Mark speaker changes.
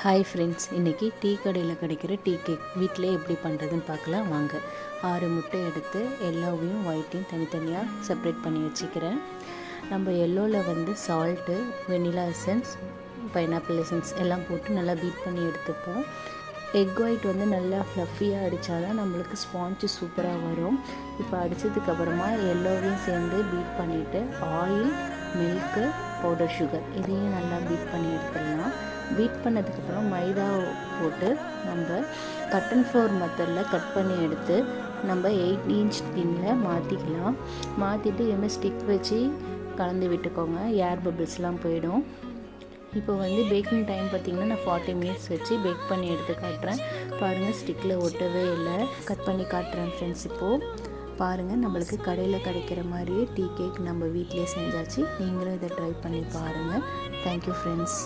Speaker 1: Hi friends, இன்றைக்கி tea கடையில் கிடைக்கிற டீ கேக் வீட்டிலே எப்படி பண்ணுறதுன்னு பார்க்கலாம் வாங்க. 6 முட்டை எடுத்து எல்லோவையும் ஒயிட்டையும் தனித்தனியாக செப்ரேட் பண்ணி வச்சுக்கிறேன். நம்ம எல்லோவில் வந்து salt, vanilla essence, pineapple essence எல்லாம் போட்டு நல்லா பீட் பண்ணி எடுத்துப்போம். எக் ஒயிட் வந்து நல்லா ஃப்ளஃபியாக அடித்தா தான் நம்மளுக்கு ஸ்பாஞ்சு சூப்பராக வரும். இப்போ அடித்ததுக்கப்புறமா எல்லோவையும் சேர்ந்து பீட் பண்ணிவிட்டு ஆயில், மில்க்கு, பவுடர் சுகர் இதையும் நல்லா பீட் பண்ணி எடுத்துடலாம். பீட் பண்ணதுக்கப்புறம் மைதா போட்டு நம்ம கட் அண்ட் ஃப்ளோர் மெத்தடில் கட் பண்ணி எடுத்து நம்ம 8 இன்ச் டின்னில் மாற்றிக்கலாம். மாற்றிட்டு இதுமாதிரி ஸ்டிக் வச்சு கலந்து விட்டுக்கோங்க, ஏர் பபிள்ஸ்லாம் போயிடும். இப்போ வந்து பேக்கிங் டைம் பார்த்திங்கன்னா நான் 40 மினிட்ஸ் வச்சு பேக் பண்ணி எடுத்து காட்டுறேன். பாருங்கள், ஸ்டிக்கில் ஒட்டவே இல்லை. கட் பண்ணி காட்டுறேன் ஃப்ரெண்ட்ஸ். இப்போது பாருங்கள், நம்மளுக்கு கடையில் கிடைக்கிற மாதிரியே டீ கேக் நம்ம வீட்டிலே செஞ்சாச்சு. நீங்களும் இதை ட்ரை பண்ணி பாருங்கள். Thank you friends.